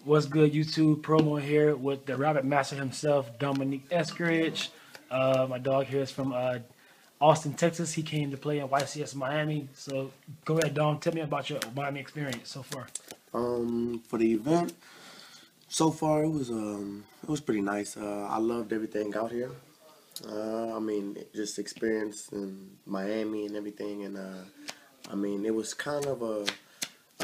What's good, YouTube? Promo here with the Rabbit Master himself, Dominique Eskridge. My dog here is from Austin, Texas. He came to play in YCS Miami. So go ahead, Dom. Tell me about your Miami experience so far. For the event, so far it was pretty nice. I loved everything out here. Just experience in Miami and everything, and it was kind of a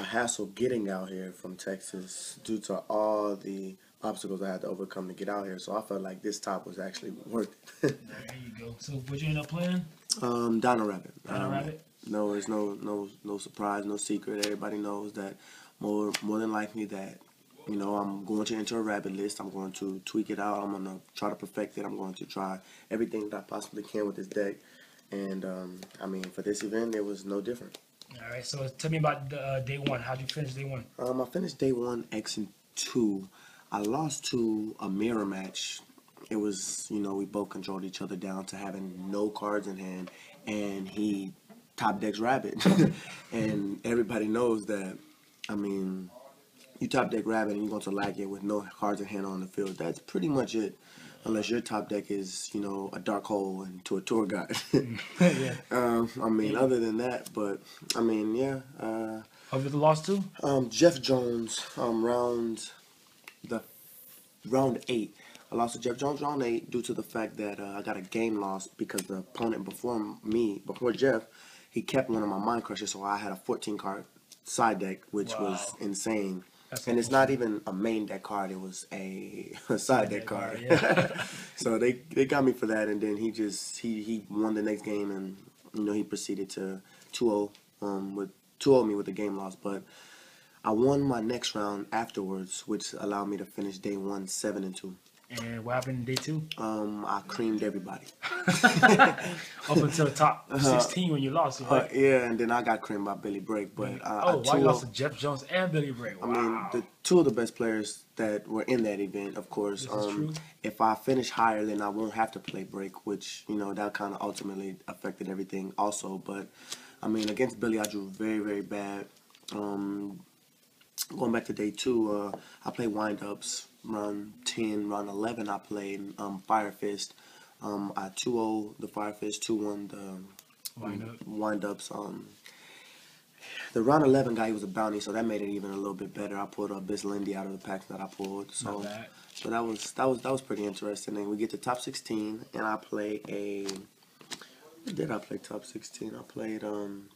hassle getting out here from Texas due to all the obstacles I had to overcome to get out here. So I felt like this top was actually worth it. There you go. So what you end up playing? Dino Rabbit. Dino Rabbit? No, it's no surprise, no secret. Everybody knows that more than likely that I'm going to enter a rabbit list. I'm going to tweak it out. I'm going to try to perfect it. I'm going to try everything that I possibly can with this deck. And, for this event, it was no different. All right, so tell me about day one. How'd you finish day one? I finished day one X2. I lost to a mirror match. It was, we both controlled each other down to having no cards in hand. And he top decks rabbit. And everybody knows that, you top deck rabbit and you're going to lag it with no cards in hand on the field. That's pretty much it, unless your top deck is, a dark hole into a tour guide. Yeah. Other than that, but Over the lost two? Jeff Jones, round 8. I lost to Jeff Jones round 8 due to the fact that I got a game lost because the opponent before Jeff, he kept one of my mind crushers, so I had a 14 card side deck, which was insane. And it's not even a main deck card; it was a side deck card. Yeah. So they got me for that, and then he won the next game, and he proceeded to 2-0 with 2-0 me with the game loss. But I won my next round afterwards, which allowed me to finish day one 7-2. And what happened in day two? I creamed everybody. Up until the top 16 when you lost, right? Yeah, and then I got creamed by Billy Brake. But wow, you lost to Jeff Jones and Billy Brake. Wow. The two of the best players that were in that event, of course. This is true. If I finish higher, then I won't have to play Brake, which, that kind of ultimately affected everything also. But, against Billy, I drew very, very bad. Going back to day two, I played wind-ups. Round 10, round 11, I played Fire Fist. I 2-0 the Fire Fist, 2-1 the wind-ups. The round 11 guy, he was a bounty, so that made it even a little bit better. I pulled Abyss Lindy out of the packs that I pulled. So that was pretty interesting. And we get to top 16, and I play what did I play top 16? I played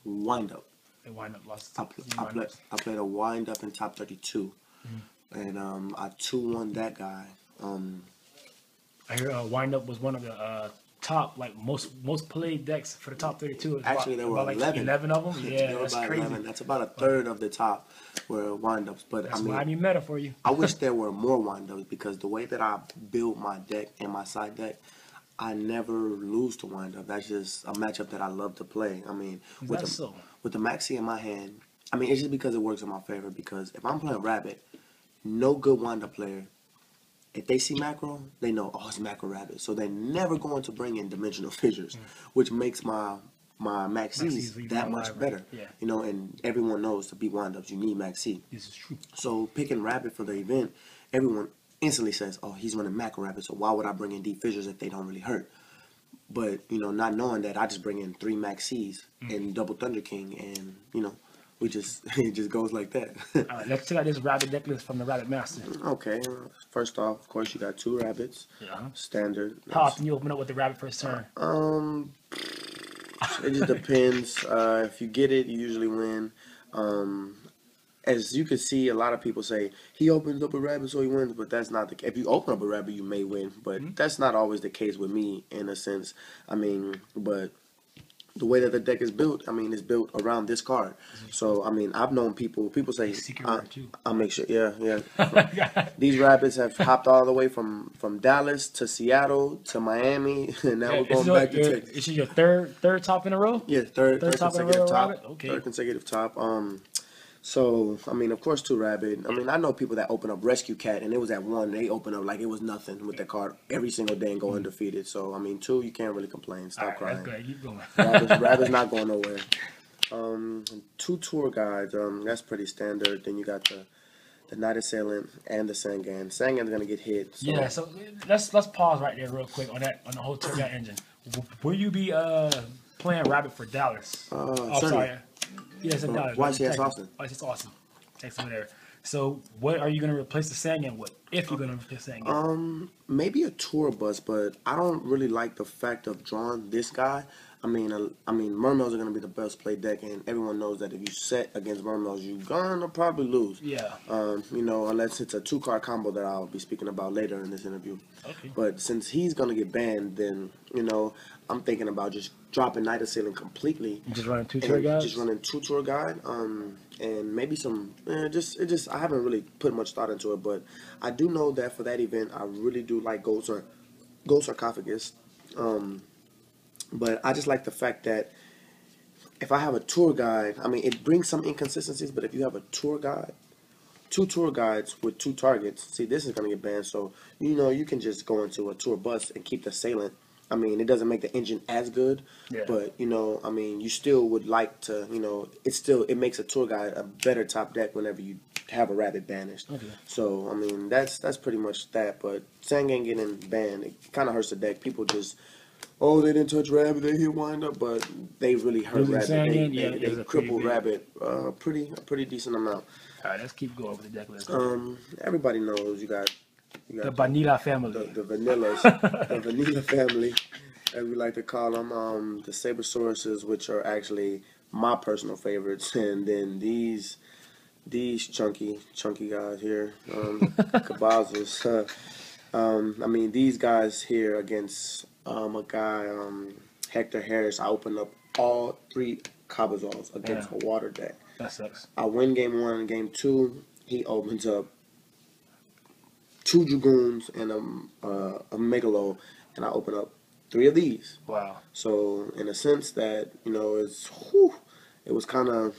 wind-up. I played a wind-up in top 32. And I 2-1 that guy. I hear wind up was one of the top, like most played decks for the top 32. Actually, there were 11 of them. Yeah, there were that's about crazy. 11. That's about a third of the top were wind ups. But That's Miami meta for you. I wish there were more wind ups because the way that I build my deck and my side deck, I never lose to wind up. That's just a matchup that I love to play. With the maxi in my hand, it's just because it works in my favor. Because if I'm playing rabbit, no good wind-up player, if they see macro, they know, oh, it's macro rabbit. So they're never going to bring in dimensional fissures, which makes my maxis that much better. Yeah. And everyone knows to beat wind-ups, you need maxi. This is true. So picking rabbit for the event, everyone instantly says, oh, he's running macro rabbit, so why would I bring in deep fissures if they don't really hurt? But, not knowing that, I just bring in 3 maxis and double Thunder King, and, it just goes like that. All right, let's check out this rabbit deck list from the Rabbit Master. Okay, first off, of course, you got 2 rabbits. Yeah. Standard. How often you open up with the rabbit first turn? It just depends. If you get it, you usually win. As you can see, a lot of people say he opens up a rabbit so he wins, but that's not the case. If you open up a rabbit, you may win, but that's not always the case with me in a sense. But the way that the deck is built, it's built around this card. So, I've known people say, I'll make sure, yeah. These rabbits have hopped all the way from Dallas to Seattle to Miami, and now we're going back to Texas. Is it your third top in a row? Yeah, third top in a row, rabbit? Okay. Third consecutive top. So, of course, 2 rabbit. I know people that open up Rescue Cat, and it was at 1. They open up like it was nothing with that card every single day and go undefeated. So, 2, you can't really complain. Stop crying. That's good. Keep going. Rabbit's not going nowhere. 2 tour guides. That's pretty standard. Then you got the Night Assailant, and the Sangan. Sangan's gonna get hit. So. Yeah, so let's pause right there real quick on the whole tour guide engine. Will you be playing Rabbit for Dallas? Certainly. Sorry. Yeah, it's in Dallas. YCS Austin. YCS Austin. Texas over there. So what are you gonna replace the Sangan with? If you're gonna replace the Sangan? Maybe a tour bus, but I don't really like the fact of drawing this guy. I mean, Mermails are gonna be the best play deck, and everyone knows that if you set against Mermails, you're gonna probably lose. Yeah. Unless it's a 2-card combo that I'll be speaking about later in this interview. Okay. But since he's gonna get banned, then I'm thinking about just dropping Night Assailant completely. Just running 2 tour guides. Just running 2 tour guide. And maybe some. I haven't really put much thought into it, but I do know that for that event, I really do like Gold Sarcophagus. But I just like the fact that if I have a tour guide, I mean, it brings some inconsistencies, but if you have a tour guide, 2 tour guides with 2 targets, see, this is going to get banned, so, you can just go into a tour bus and keep the Assailant. I mean, it doesn't make the engine as good, but, you still would like to, it makes a tour guide a better top deck whenever you have a Rabbit banished. Okay. So, I mean, that's pretty much that, but Sangan getting banned, it kind of hurts the deck. People just... Oh, they didn't touch Rabbit, they hit wind up, but they really hurt Rabbit. They crippled Rabbit a pretty decent amount. All right, let's keep going with the deck list. Everybody knows you got the Vanilla family. The Vanillas, the Vanilla family, as we like to call them. The Sabrosauruses, which are actually my personal favorites, and then these chunky guys here, Cabazos. These guys here against a guy, Hector Harris. I opened up all 3 Cabazos against a water deck. That sucks. I win game 1 and game 2. He opens up 2 Dragoons and a Megalo, and I open up 3 of these. Wow. So in a sense that it was kind of.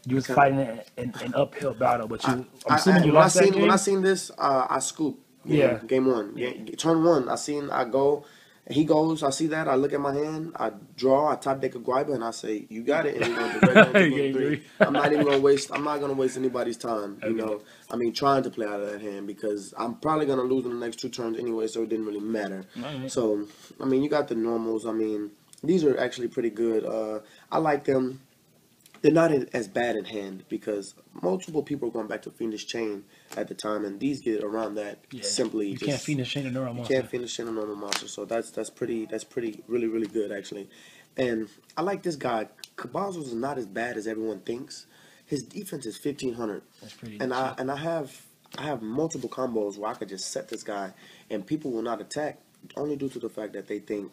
You was fighting an uphill battle, but I'm assuming you lost that game? When I seen this, I scooped. Game 1. Turn 1, I go, and he goes, I see that, I look at my hand, I draw, I top deck a Guiba, and I say, you got it, and we're going to direct down to game 3. I'm not going to waste anybody's time, trying to play out of that hand, because I'm probably going to lose in the next 2 turns anyway, so it didn't really matter. Right. So, you got the normals, these are actually pretty good. I like them. They're not as bad in hand because multiple people are going back to Fiendish Chain at the time, and these get around that simply. You can't Fiendish Chain a normal monster. You can't Fiendish Chain a normal monster, so that's pretty really good actually. And I like this guy. Cabazos is not as bad as everyone thinks. His defense is 1500. That's pretty. And I have multiple combos where I could just set this guy, and people will not attack only due to the fact that they think,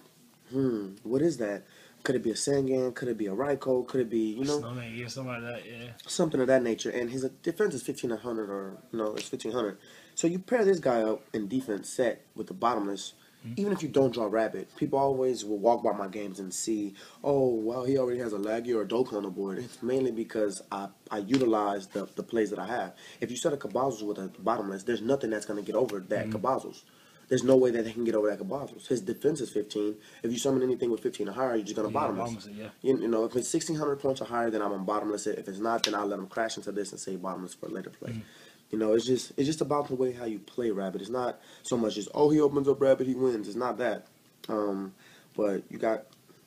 what is that? Could it be a Sangan? Could it be a Raikou? Could it be, something like that, something of that nature. And his defense is 1500 or, it's 1500. So you pair this guy up in defense set with the bottomless, even if you don't draw Rabbit, people always will walk by my games and see, oh, well, he already has a Laggy or a Doke on the board. It's mainly because I utilize the plays that I have. If you set a Cabazos with a bottomless, there's nothing that's going to get over that Cabazos. There's no way that they can get over that Cabazos. His defense is 15. If you summon anything with 15 or higher, you're just going to bottomless. If it's 1600 points or higher, then I'm going to bottomless it. If it's not, then I'll let him crash into this and say bottomless for later play. It's just about the way how you play Rabbit. It's not so much just, oh, he opens up Rabbit, he wins. It's not that. But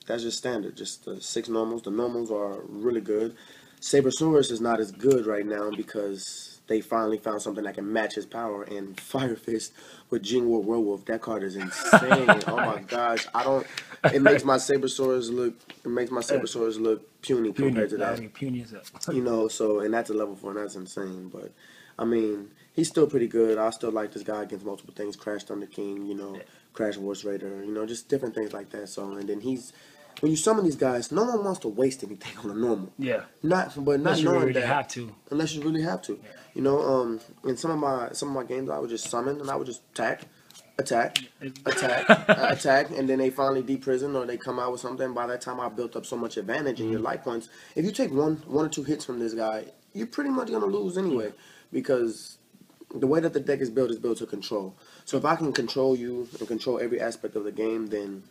that's just standard. Just the 6 normals. The normals are really good. Sabersaurus is not as good right now because they finally found something that can match his power, and Fire Fist with Jingwo Werewolf, that card is insane. Oh my gosh. It makes my Sabersaurus look puny compared to that. Puny as So, and that's a level 4, and that's insane. But he's still pretty good. I still like this guy against multiple things. Crash Thunder King, Crash Horse Raider, just different things like that. So, and then when you summon these guys, no one wants to waste anything on a normal. Yeah. Not unless you knowing really that. have to. Unless you really have to. Yeah. In some of my games, I would just summon and I would just attack, and then they finally deprison or they come out with something. By that time, I built up so much advantage in your life points. If you take one or 2 hits from this guy, you're pretty much gonna lose anyway, because the way that the deck is built to control. So if I can control you and control every aspect of the game, then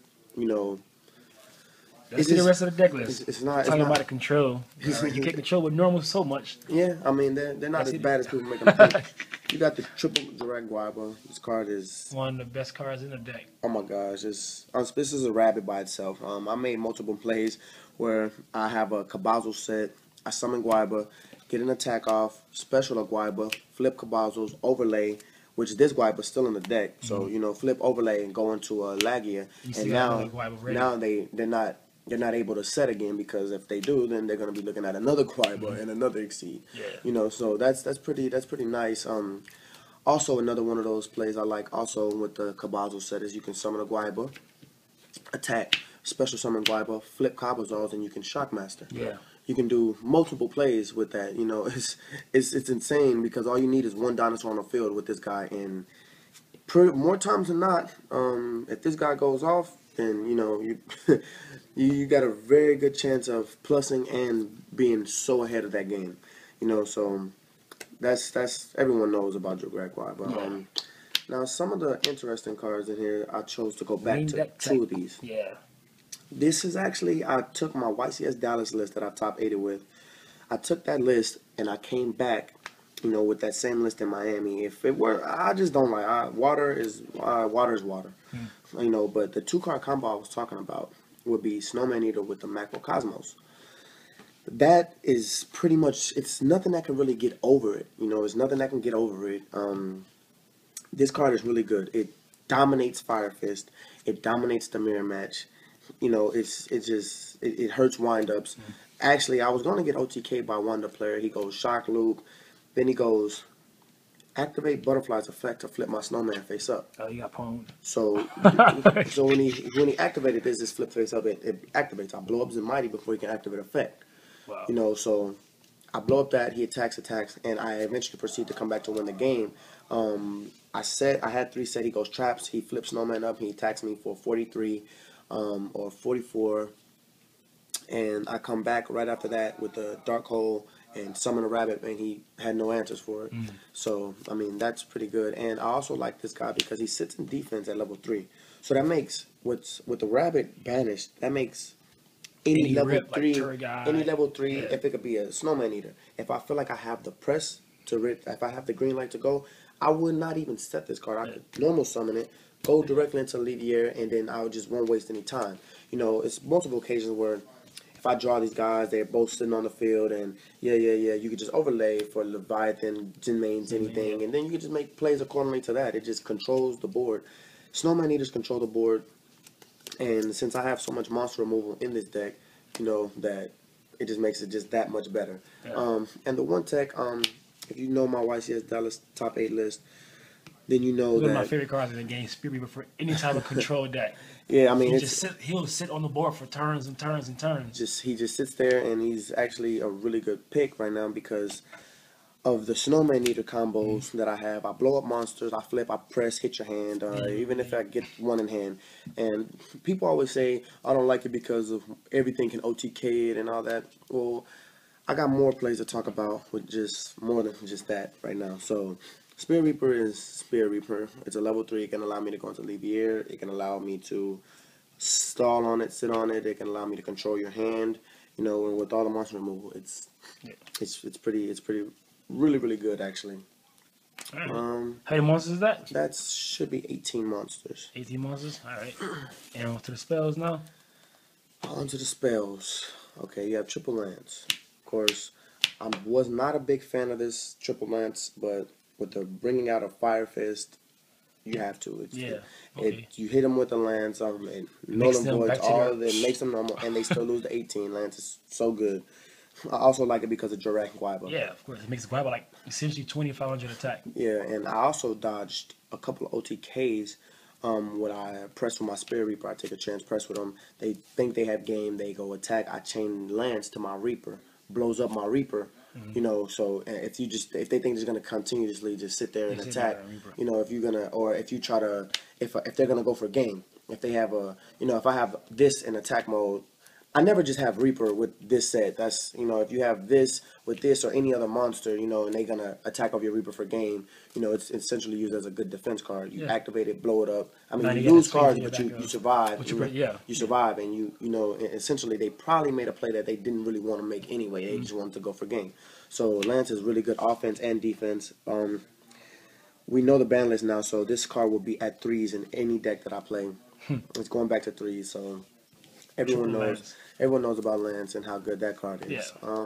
Let's see the rest of the deck list. It's not talking about the control. You can't control with normal so much. Yeah, I mean they're not as bad as people make them think. You got the triple direct guava. This card is one of the best cards in the deck. Oh my gosh, this is a rabbit by itself. I made multiple plays where I have a Cabazo set, I summon Guaiba, get an attack off, special a Guaiba, flip Cabazos, overlay, which this Guaiba's still in the deck. So flip overlay and go into a Lagia, and now they're not able to set again, because if they do, then they're gonna be looking at another Guaiba and another Exceed. Yeah. So that's pretty nice. Also, another one of those plays I like also with the Cabazo set is you can summon a Guaiba, attack, special summon Guaiba, flip Cabazos, and you can Shockmaster. Yeah. You can do multiple plays with that. It's insane, because all you need is one dinosaur on the field with this guy, and more times than not, if this guy goes off, then you got a very good chance of plussing and being so ahead of that game. So that's everyone knows about your Greg Guai. But now some of the interesting cards in here, I chose to go back to two of these. Yeah. This is actually, I took my YCS Dallas list that I top 80 with. I took that list and I came back, with that same list in Miami. If it were, I just don't like, water is water. But the 2-card combo I was talking about would be Snowman Eater with the Macrocosmos. That is pretty much, it's nothing that can really get over it. It's nothing that can get over it. This card is really good. It dominates Fire Fist. It dominates the mirror match. It hurts windups. Actually, I was going to get OTK by Wonder Player. He goes Shock Loop. Then he goes activate Butterfly's effect to flip my Snowman face up. Oh, you got pwned. So when he activated this flip face up, it activates. I blow up Mighty before he can activate effect. Wow. So I blow up that, he attacks, and I eventually proceed to come back to win the game. I had 3 set, he goes traps, he flips Snowman up, he attacks me for 43 or 44, and I come back right after that with the Dark Hole and summon a rabbit, and he had no answers for it. So, I mean, that's pretty good. And I also like this guy because he sits in defense at level 3. So that makes, with the rabbit banished, that makes any level 3, if it could be a Snowman Eater. If I feel like I have the press to rip, if I have the green light to go, I would not even set this card. I could normal summon it, go directly into Levier, and then I just won't waste any time. It's multiple occasions where if I draw these guys, they're both sitting on the field, and you could just overlay for Leviathan, Jinmains, anything, and then you can just make plays accordingly to that. It just controls the board. Snowman Eaters control the board, and since I have so much monster removal in this deck, that it just makes it just that much better. Yeah. And the one tech, if you know my YCS Dallas top 8 list, then you know that one of my favorite cards in the game, Spirit Reaper, for any type of control deck. Yeah, I mean, he'll sit on the board for turns and turns and turns. He just sits there, and he's actually a really good pick right now because of the Snowman Eater combos that I have. I blow up monsters, I flip, I press, hit your hand, even if I get one in hand. And people always say, I don't like it because of everything can OTK it and all that. Well, I got more plays to talk about with just more than just that right now. So Spirit Reaper is Spirit Reaper. It's a level 3. It can allow me to go into Levier. It can allow me to stall on it, sit on it. It can allow me to control your hand. And with all the monster removal, it's pretty really good actually. All right. How many monsters is that? That should be 18 monsters. 18 monsters. All right. And on to the spells now. On to the spells. Okay, you have Triple Lance. Of course, I was not a big fan of this Triple Lance, but with the bringing out of Fire Fist, you have to. You hit them with the lance, and null and voids all of it, makes them normal, and they still lose the 18. Lance is so good. I also like it because of Jirac Guaiba. Yeah, of course. It makes Guaiba like essentially 2,500 attack. Yeah, and I also dodged a couple of OTKs when I press with my Spirit Reaper. I take a chance, press with them. They think they have game. They go attack. I chain Lance to my Reaper. Blows up my Reaper. So if they think it's gonna continuously just sit there and attack, if you're gonna, or if you try to, if they're gonna go for game, if they have if I have this in attack mode, I never just have Reaper with this set. That's, if you have this with this or any other monster, and they're gonna attack off your Reaper for game, it's essentially used as a good defense card. You activate it, blow it up. I mean, Now you you got lose the strength cards, in your but you backup. survive. Which yeah. You survive, and essentially they probably made a play that they didn't really want to make anyway. They just wanted to go for game. So Lance is really good offense and defense. We know the ban list now, so this card will be at 3s in any deck that I play. It's going back to 3s, so everyone Triple knows. Lance. Everyone knows about Lance and how good that card is. Yeah.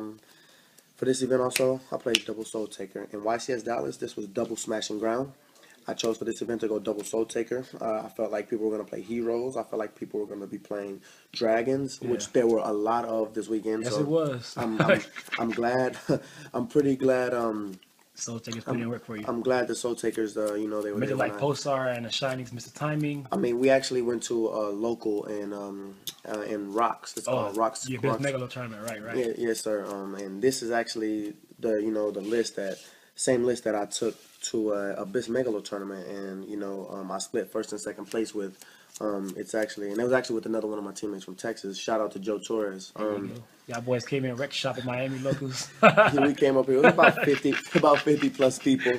For this event also, I played double Soul Taker. In YCS Dallas, this was double Smashing Ground. I chose for this event to go double Soul Taker. I felt like people were going to play heroes. I felt like people were going to be playing dragons, which there were a lot of this weekend. Yes, so it was. I'm glad. I'm pretty glad. Soul Taker's putting in work for you. I'm glad the Soul Takers, they were Made there. it like Pulsar and the Shinings, Mr. Timing. I mean, we actually went to a local in Rocks. It's called Rocks. Your best Megalo tournament, right? Yeah, yes, sir. And this is actually the same list that I took to a Abyss Megalo tournament, and I split first and second place with. It was actually with another one of my teammates from Texas. Shout out to Joe Torres. Y'all boys came in wreck shop at Miami locals. We came up here. It was about 50 plus people.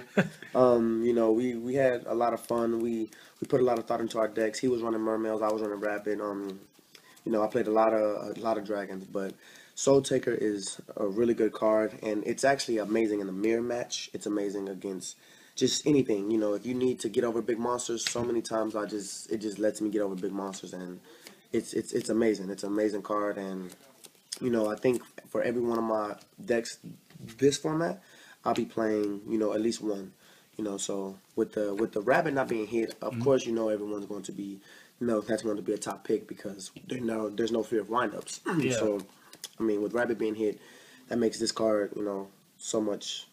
We had a lot of fun. We put a lot of thought into our decks. He was running Mermails. I was running Rapid. I played a lot of dragons, but Soul Taker is a really good card, and it's actually amazing in the mirror match. It's amazing against just anything. If you need to get over big monsters, so many times it just lets me get over big monsters, and it's amazing. It's an amazing card, and I think for every one of my decks this format, I'll be playing at least one. So with the Rabbit not being hit, of course everyone's going to be that's going to be a top pick because there's no fear of windups. Yeah. So I mean, with Rabbit being hit, that makes this card so much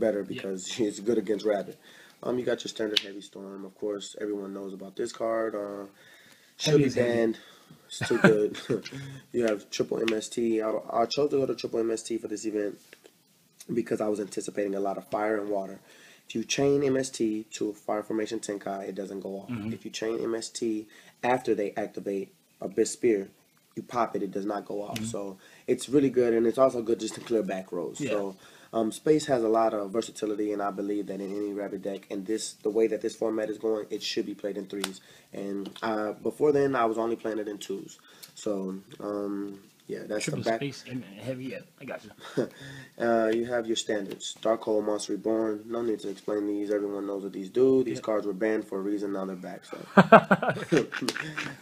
better because it's good against Rabbit. You got your standard Heavy Storm, of course. Everyone knows about this card. Should be banned. It's too good. You have triple MST. I chose to go to triple MST for this event because I was anticipating a lot of fire and water. If you chain MST to Fire Formation Tenkai, it doesn't go off. If you chain MST after they activate Abyss Spear, you pop it, it does not go off. So it's really good, and it's also good just to clear back rows. So Space has a lot of versatility, and I believe that in any Rabbit deck, and the way that this format is going, it should be played in 3s. And before then, I was only playing it in 2s. So yeah, that's Triple the back. Space and Heavy. Yeah, I got you. You have your standards. Darkhold, Monster Reborn. No need to explain these. Everyone knows what these do. These cards were banned for a reason. Now they're back. So,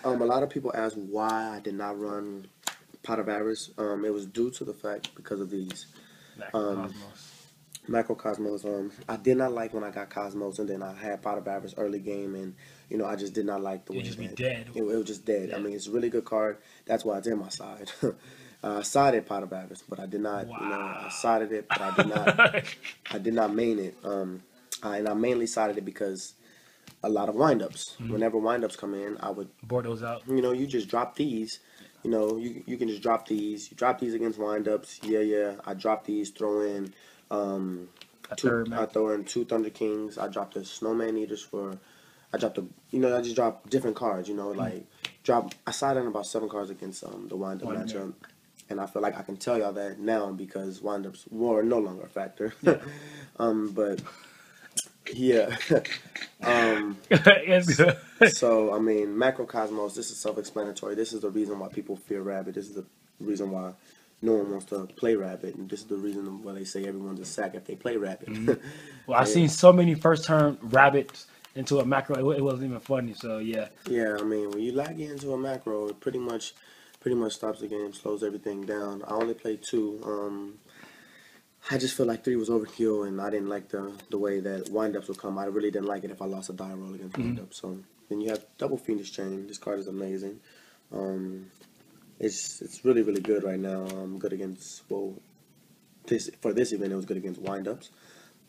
a lot of people ask why I did not run Pot of Avarice. It was due to the fact because of these. Macrocosmos. I did not like when I got Cosmos, and then I had Pot of Avarice early game, and I just did not like the way just be that dead. It was just dead. Yeah. I mean, it's a really good card. That's why it's in my side. I sided Pot of Avarice, but I did not. I sided it, but I did not. I did not main it. And I mainly sided it because a lot of windups. Whenever windups come in, I would board those out. You just drop these. You can just drop these. You drop these against windups. Yeah. I drop these. Throw in. I throw in 2 Thunder Kings. I drop the Snowman Eaters for. I dropped I just drop different cards. I sided in about 7 cards against the windup matchup. And I feel like I can tell y'all that now because windups were no longer a factor. But yeah. So I mean, Macrocosmos. This is self-explanatory. This is the reason why people fear Rabbit. This is the reason why no one wants to play Rabbit, and this is the reason why they say everyone's a sack if they play Rabbit. Well, I've seen so many first-turn Rabbits into a macro. It wasn't even funny. So yeah. Yeah, I mean, when you lag into a macro, it pretty much stops the game, slows everything down. I only played 2. I just feel like 3 was overkill, and I didn't like the way that windups would come. I really didn't like it if I lost a die roll against windups. So then you have double Fiendish Chain. This card is amazing. It's really good right now. Good against for this event. It was good against windups.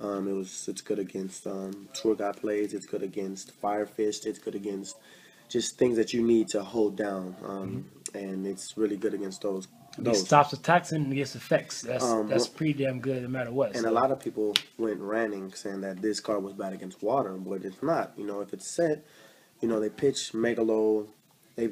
It's good against Tour Guide plays. It's good against Fire Fist. It's good against just things that you need to hold down. And it's really good against those. It stops attacks and gets effects. That's pretty damn good no matter what. And a lot of people went ranting saying that this card was bad against water, but it's not. If it's set, they pitch Megalo. They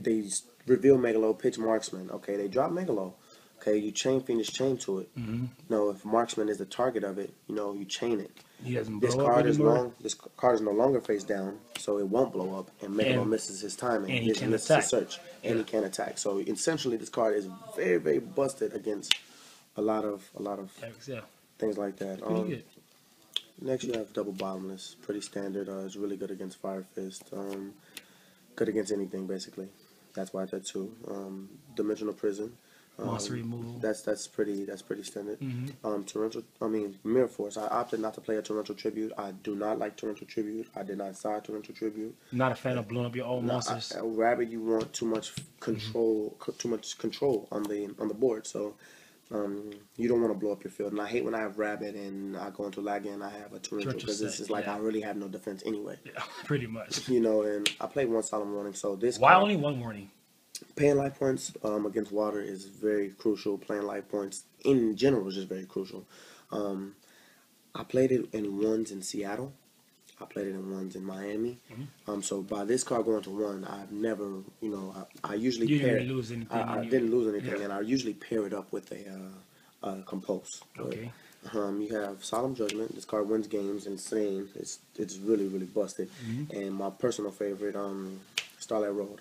reveal Megalo, pitch Marksman. Okay, they drop Megalo. Okay, you chain Phoenix chain to it. Mm-hmm. No, if Marksman is the target of it, you chain it. He doesn't This blow up card is anymore. This card is no longer face down, so it won't blow up. And Megalo misses his timing. And he can misses attack. his search, and he can attack. So essentially, this card is very, very busted against a lot of Yeah. things like that. Pretty good. Next, you have double bottomless. Pretty standard. It's really good against Fire Fist. Good against anything basically. That's why I did 2. Dimensional Prison. Monster removal. That's pretty standard. Mm-hmm. Mirror Force. I opted not to play a Torrential Tribute. I do not like Torrential Tribute. I did not side Torrential Tribute. Not a fan of blowing up your own monsters. Rabbit, you want too much control, on the board. So you don't want to blow up your field. And I hate when I have Rabbit and I go into lag and I have a Torrential because this is like I really have no defense anyway. Yeah, pretty much. And I played 1 Solemn Warning. So this. Why only 1 warning? Paying life points against water is very crucial. Playing life points in general is just very crucial. I played it in 1s in Seattle. I played it in 1s in Miami. Mm-hmm. So by this card going to 1, I've never, I usually you pair. didn't lose anything. I didn't lose anything, and I usually pair it up with a Compose. Okay. You have Solemn Judgment. This card wins games. Insane. It's really, really busted. Mm-hmm. And my personal favorite, Starlight Road.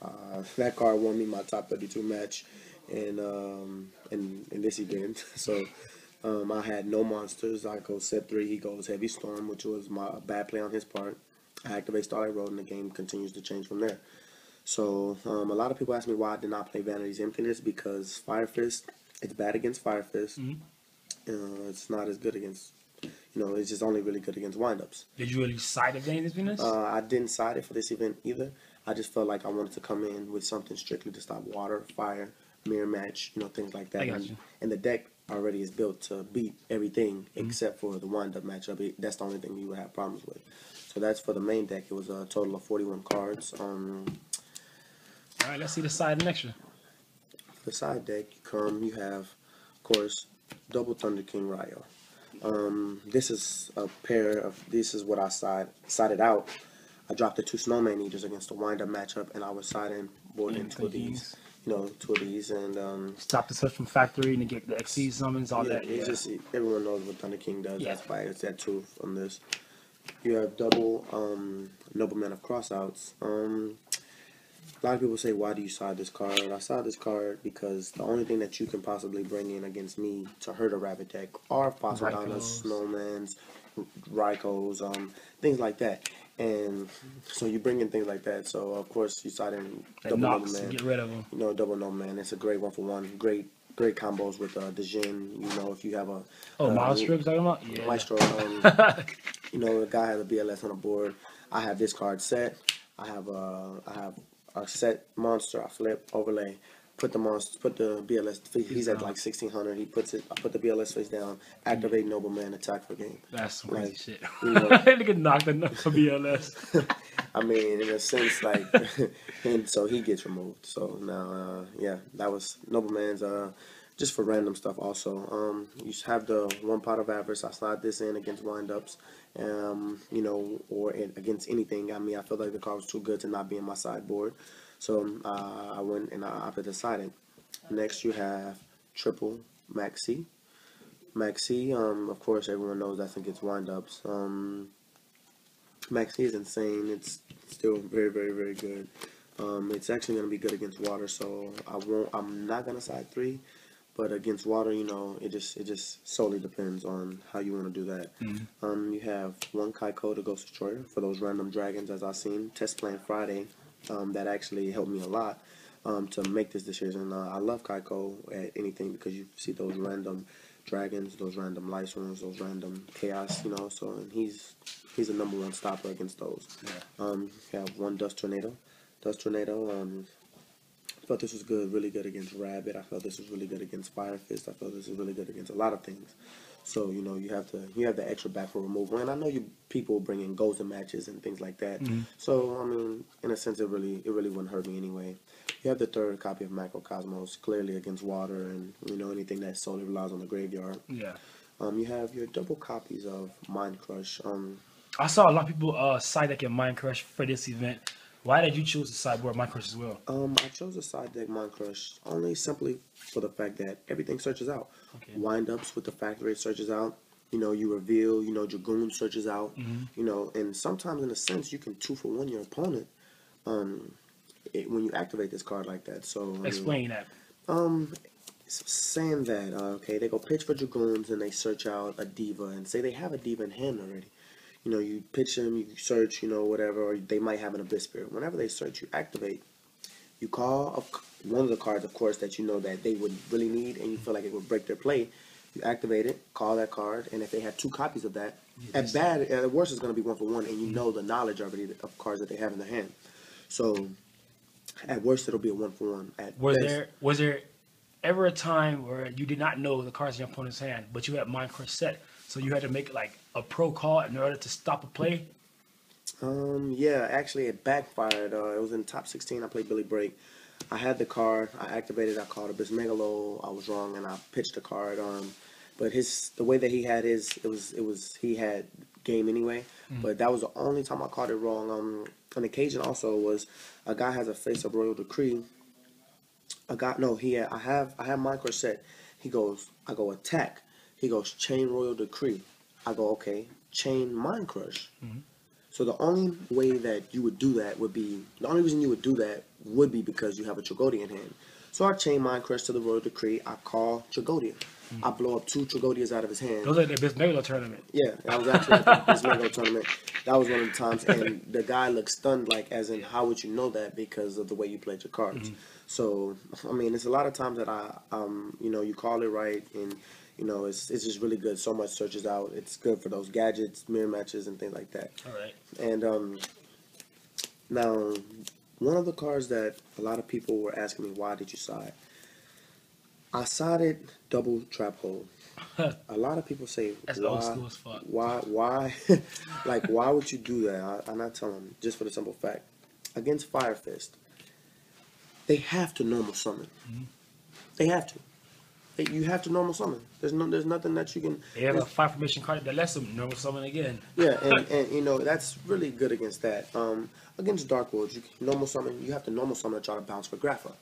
That card won me my top 32 match in this event. So I had no monsters. I go set 3. He goes Heavy Storm, which was my bad play on his part. I activate Starlight Road, and the game continues to change from there. So a lot of people ask me why I did not play Vanity's Emptiness, because Fire Fist, it's bad against Fire Fist. Mm-hmm. It's not as good against, it's just only really good against windups. Did you really side of Vanity's Emptiness? I didn't side it for this event either. I just felt like I wanted to come in with something strictly to stop water, fire, mirror match, things like that. I got you. And the deck already is built to beat everything except for the wind-up matchup. That's the only thing you would have problems with. So that's for the main deck. It was a total of 41 cards. All right, let's see the side and extra. The side deck, you have, of course, double Thunder King Ryo. This is a pair of, this is what I sided out. I dropped the 2 Snowman Eaters against the wind-up matchup, and I was siding boarding 2 of these. 2 of these, and stop the switch from factory and get the XC summons, all that. It's just everyone knows what Thunder King does. Yeah. That's why it's that 2 from this. You have double Nobleman of Crossouts. A lot of people say, why do you side this card? I side this card because the only thing that you can possibly bring in against me to hurt a rabbit deck are Fossildonas, Snowmans, Rykos, things like that. And so you bring in things like that. So of course you side in double Nobleman. Get rid of them. Double Nobleman. It's a great 1-for-1. Great combos with Dejin. If you have a Maestro you're talking about? Yeah. Maestro. A guy has a BLS on the board. I have this card set. I have a set monster. I flip, overlay, put the BLS. He's at like 1600. I put the BLS face down. Activate Nobleman, attack for game. That's some crazy shit. Nigga knocked enough for BLS. I mean, in a sense, like, and so he gets removed. So now, that was Nobleman's. Just for random stuff also. You have the 1 pot of Avarice. I slide this in against windups, or against anything. I mean, I felt like the card was too good to not be in my sideboard. So I went and I opted to side it. Next, you have triple Maxi. Maxi, of course, everyone knows that's against windups. Maxi is insane. It's still very, very, very good. It's actually going to be good against water, so I'm not going to side 3. But against water, it just solely depends on how you want to do that. Mm-hmm. You have 1 Kaiko to Ghost Destroyer for those random dragons, as I've seen. Test Plan Friday, that actually helped me a lot to make this decision. I love Kaiko at anything because you see those random dragons, those random light runes, those random chaos, So and he's a #1 stopper against those. Yeah. You have 1 Dust Tornado. Dust Tornado. I felt this was really good against Rabbit. I felt this was really good against Fire Fist. I felt this was really good against a lot of things. So you have the extra back for removal, and I know people bring in goals and matches and things like that. Mm-hmm. So I mean, in a sense, it really wouldn't hurt me anyway. You have the 3rd copy of Macrocosmos, clearly against water, and anything that solely relies on the graveyard. Yeah. You have your double copies of Mind Crush. I saw a lot of people side deck in Mind Crush for this event Why did you choose the sideboard mind crush as well? I chose a side deck Mind Crush only simply for the fact that everything searches out. Okay. Wind ups with the factory it searches out. You know, you reveal. You know, Dragoon searches out. You know, and sometimes in a sense you can 2-for-1 your opponent. When you activate this card like that. So Explain that. Saying that okay, they go pitch for Dragoons and they search out a diva and say they have a diva in hand already. You know, you pitch them, you search, you know, whatever, or they might have an Abyss Spirit. Whenever they search, you activate. You call one of the cards, of course, that you know that they would really need and you feel like it would break their play. You activate it, call that card, and if they have 2 copies of that, at worst it's going to be 1-for-1, and you know the knowledge already of cards that they have in their hand. So, at worst it'll be a 1-for-1. Was there ever a time where you did not know the cards in your opponent's hand, but you had Mind Crush set, so you had to make like a pro call in order to stop a play? Yeah, actually it backfired. It was in top 16. I played Billy Break. I had the card. I activated. I called Abyss Megalo. I was wrong, and I pitched the card. But the way that he had his, he had game anyway. But that was the only time I called it wrong. An occasion also was a guy has a face of Royal Decree. I have Mind Crush set. He goes, I go attack. He goes chain Royal Decree. I go okay, chain Mind Crush. So the only way that you would do that would be, the only reason you would do that would be because you have a Tragodia in hand. So I chain Mind Crush to the Royal Decree. I call Tragodia. I blow up 2 Tragodias out of his hand. Those are the Abyss Megalo tournament. Yeah, that was actually at the Abyss Megalo tournament. That was one of the times, and the guy looked stunned, like, as in, how would you know that? Because of the way you played your cards. So, I mean, it's a lot of times that you know, you call it right, and, you know, it's just really good. So much searches out. It's good for those gadgets, mirror matches, and things like that. All right. And now, one of the cards that a lot of people were asking me, why did you side? I sided double trap hole. A lot of people say, that's old school as fuck. Why, like, why would you do that? I'm not telling them, just for the simple fact. Against Fire Fist, they have to normal summon. They have to. You have to normal summon. There's nothing that you can. They have a 5 formation card that lets them normal summon again. Yeah, and you know that's really good against that. Against Dark Worlds, you can normal summon. You have to normal summon to try to bounce for Grapha.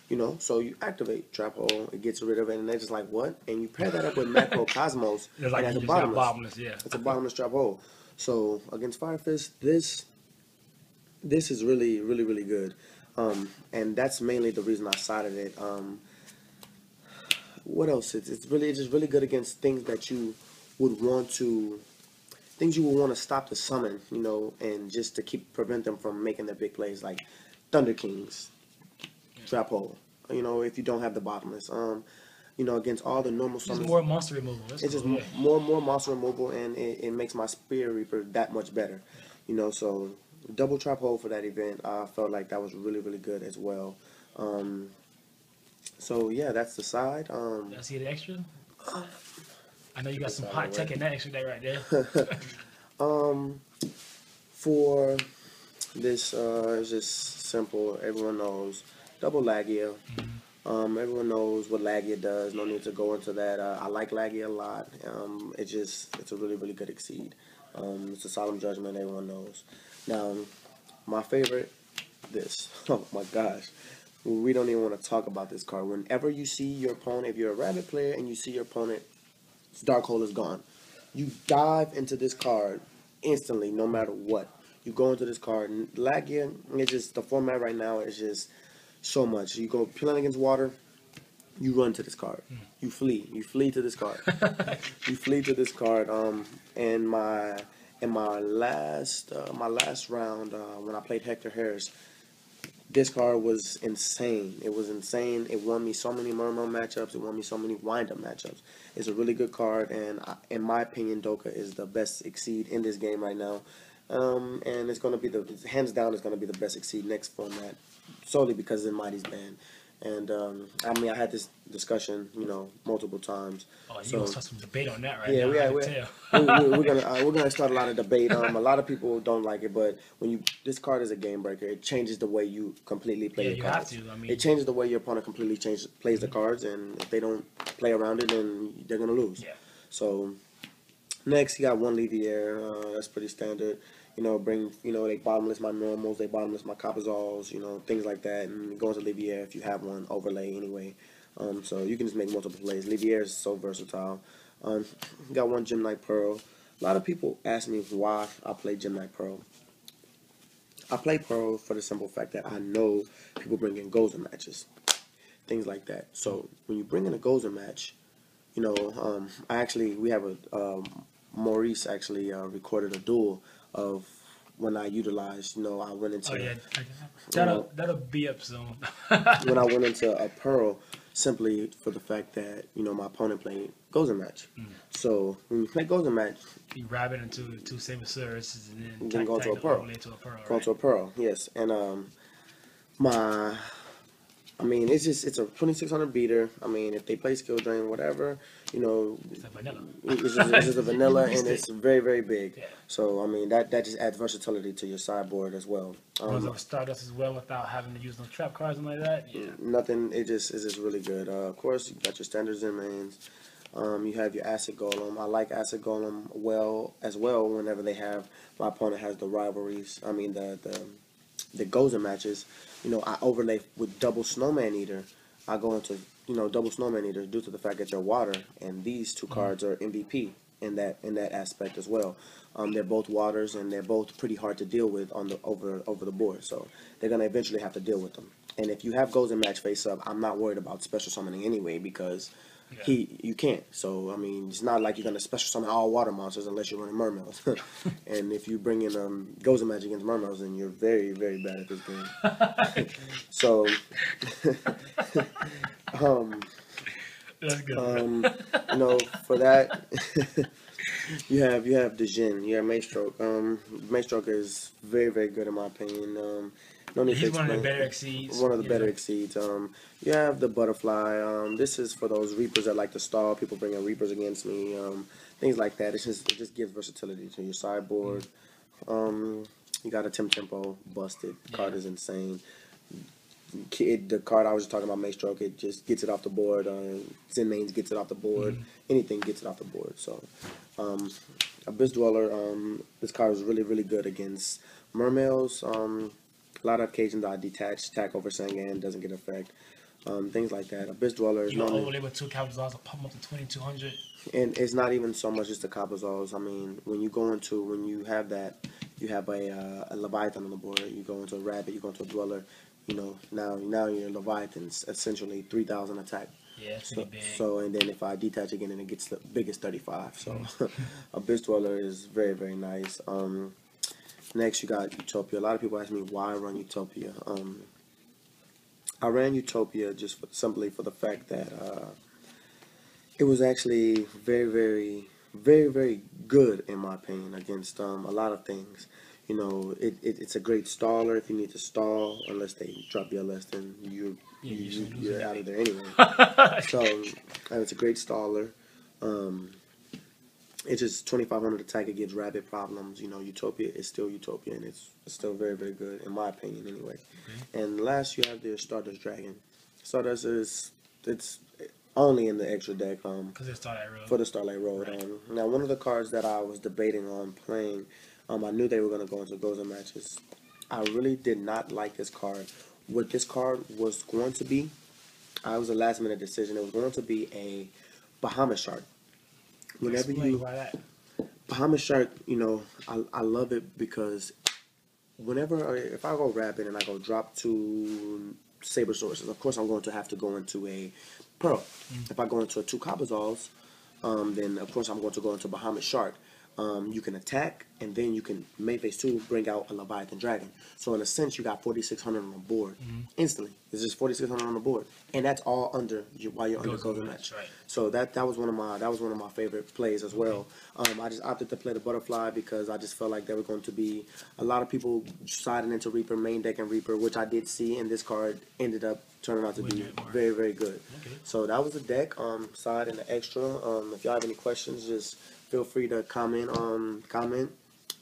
You know, so you activate Trap Hole, it gets rid of it, and they're just like, what? And you pair that up with Macro Cosmos, it's like and it's bottomless, yeah. It's a bottomless Trap Hole. So against Fire Fist, this is really, really, really good. And that's mainly the reason I sided it. What else? It's just really good against things that you would want to, things you would want to stop the summon, you know, and just to prevent them from making their big plays, like Thunder Kings, Trap Hole. You know, if you don't have the bottomless, you know, against all the normal summons. It's more monster removal. It's just more monster removal, and it makes my Spear Reaper that much better. You know, so double Trap Hole for that event, I felt like that was really, really good as well. So yeah, that's the side. Did I see the extra? I know you got some hot tech in that extra day right there. For this, it's just simple. Everyone knows double Lagia. Everyone knows what Lagia does. No need to go into that. I like Lagia a lot. It's a really, really good Exceed. It's a Solemn Judgment. Everyone knows. Now, my favorite, this. Oh my gosh. We don't even want to talk about this card. Whenever you see your opponent, if you're a rabbit player and you see your opponent, Dark Hole is gone. You dive into this card instantly, no matter what. You go into this card. Lagia, it's just, the format right now is just so much. You go playing against water, you run to this card. You flee. You flee to this card. You flee to this card. And my last round, when I played Hector Harris, this card was insane. It was insane. It won me so many Murmur matchups. It won me so many wind-up matchups. It's a really good card, and in my opinion, Doka is the best Exceed in this game right now. And it's going to be hands down, it's going to be the best Exceed next format, solely because in Mighty's ban. And I mean, I had this discussion, you know, multiple times. Oh, you gonna start some debate on that right now? Yeah, we're gonna start a lot of debate. A lot of people don't like it, but this card is a game breaker. It changes the way you completely play your cards. Have to. I mean, it changes the way your opponent completely plays the cards, and if they don't play around it, then they're gonna lose. Yeah. So next, you got one Levier. That's pretty standard. They bottomless my normals, they bottomless my Capazols, things like that, and go into Livier if you have one overlay anyway. So you can just make multiple plays. Livier is so versatile. Got one Gem Knight Pearl. A lot of people ask me why I play Gem Knight Pearl. I play Pearl for the simple fact that I know people bring in Gozer matches, things like that. So when you bring in a Gozer match, we have Maurice actually recorded a duel of when I utilized, I went into. Oh yeah, that'll be up soon. When I went into a Pearl, simply for the fact that my opponent played Gozer match. So when you play Gozer match, you wrap it into two Saber Services and then go to a Pearl. Go to a Pearl, yes. And it's a 2600 beater. I mean, if they play skill drain, whatever, It's a vanilla. it's just a vanilla, and it's very, very big. Yeah. So, that just adds versatility to your sideboard as well. Runs over Stardust as well without having to use no trap cards and like that. Yeah. Nothing, it's just really good. Of course, you got your standards and mains. You have your Acid Golem. I like Acid Golem as well whenever my opponent has the rivalries. The Gozer matches. I overlay with double Snowman Eater. I go into double Snowman Eater due to the fact that they're water, and these two cards are MVP in that aspect as well. They're both waters, and they're both pretty hard to deal with over the board. So they're gonna eventually have to deal with them. And if you have Gozer match face up, I'm not worried about special summoning anyway because you can't. So it's not like you're gonna special summon all water monsters unless you're running Mermails. And if you bring in Gozer match against Mermails, then you're very, very bad at this game. So That's good. for that, you have Dejin, you have Maestroke. Maestroke is very, very good in my opinion. No need to explain. He's one of the better exceeds. One of the better exceeds. You have the Butterfly. This is for those Reapers that like to stall. People bring in Reapers against me. Things like that. It just gives versatility to your sideboard. You got a Tempo, busted. Card is insane. The card I was just talking about, Maestroke, it just gets it off the board. Zen Mains gets it off the board. Anything gets it off the board. So, Abyss Dweller, this card is really, really good against Mermails. A lot of occasions I detach, attack over Sangan, doesn't get effect. Things like that. Abyss Dweller is normally... overlay with two Capazols, pump up to 2200. And it's not even so much just the Capazols. When you have that, you have a Leviathan on the board, you go into a Rabbit, you go into a Dweller, now your Leviathan's essentially 3000 attack. Yeah, it's pretty big. So, and then if I detach again, and it gets the biggest 35. So, Abyss Dweller is very, very nice. Next, you got Utopia. A lot of people ask me why I run Utopia. I ran Utopia just simply for the fact that it was actually very, very, very, very good in my opinion against a lot of things. It's a great staller if you need to stall. Unless they drop your list, then you're out of there anyway. So it's a great staller. It's just 2500 attack against rabbit problems. Utopia is still Utopia, and it's still very, very good in my opinion anyway. And last, you have the Stardust Dragon. Stardust it's only in the extra deck because it's Starlight Road. For the Starlight Road. Right. Now, one of the cards that I was debating on playing, I knew they were going to go into Gozer matches. I really did not like this card. What this card was going to be, it was a last minute decision. It was going to be a Bahamut Shark. Whenever Bahamut Shark, I love it because if I go Rabbit and I go drop to Saber Sources, of course I'm going to have to go into a Pearl. If I go into a two Capazols, then of course I'm going to go into Bahamut Shark. You can attack, and then you can main phase 2 bring out a Leviathan Dragon. So in a sense, you got 4600 on the board instantly. It's just 4600 on the board, and that's all while you're under Gozer match. Right. So that was one of my favorite plays as well. I just opted to play the Butterfly because I just felt like there were going to be a lot of people siding into Reaper, main deck and Reaper, which I did see, and this card ended up turning out to be very, very good. So that was the deck side and the extra. If y'all have any questions, just feel free to comment,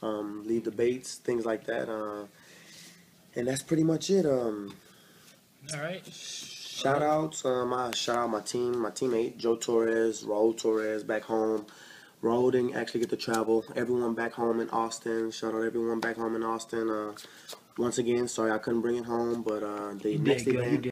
leave debates, things like that. And that's pretty much it. All right. Shout out my team, my teammate Joe Torres, Raul Torres back home. Rode and actually get to travel. Everyone back home in Austin. Shout out everyone back home in Austin. Once again, sorry I couldn't bring it home, but the You next did good. You event,